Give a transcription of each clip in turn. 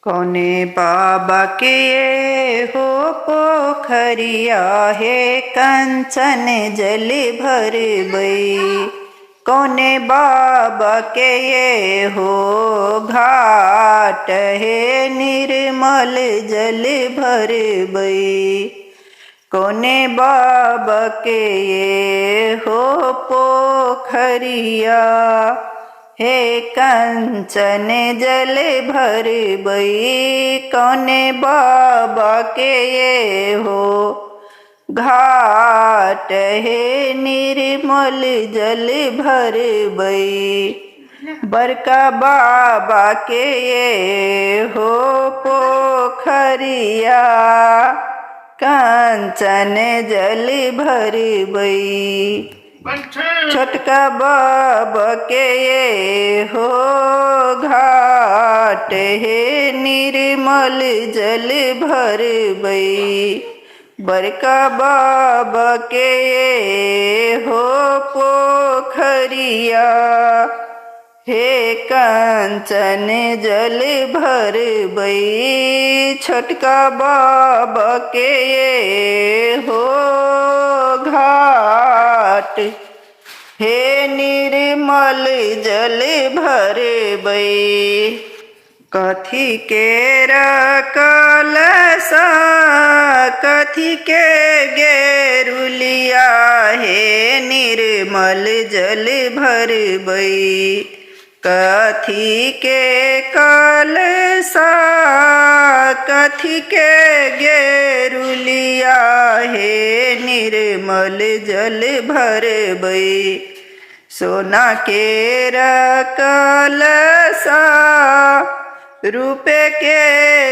कौने बाबा के ये हो पोखरिया है कंचन जल भर बई। कौने बाबा के ये हो घाट है निर्मल जल भर बई। कौने बाबा के ये हो पोखरिया हे कंचन जल भर बई। कौने बाबा के ये हो घाट है निर्मल जल भर बई। बड़का बाबा के ये हो पोखरिया कंचन जल भर बई। छोटका बाबा के ये हो घाट है निर्मल जल भर बई। बड़का बाबा के ये हो पोखरिया हे कंचन जल भर बई। छोटका बाबा के ये हो घाट हे निर्मल जल भर बई। कथी के कलसा कथी के गेरुलिया हे निर्मल जल भर बई। कथी के कलसा कथी के गेरुलिया हे निर्मल जल भर बई। सोना के कलसा रूपे के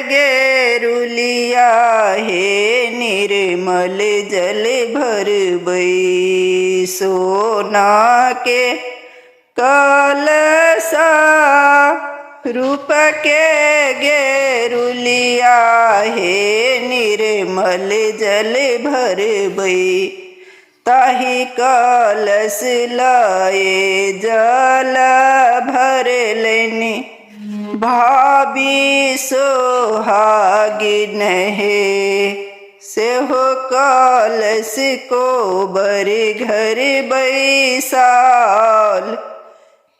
गेरुलिया हे निर्मल जल भर बई। सोना के कलसा रूप के गेरुलिया हे निर्मल जल भर बई। ताही कलश लाए जल भर लेनी भाभी सोहागिन है। से हो कलश को बर घर बैसाल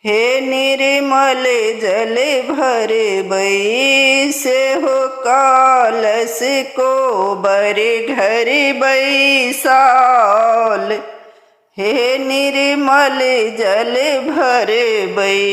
हे निर्मल जल भर बई। से हो कलश को बर घर बैसाल हे निर्मल जल भर बई।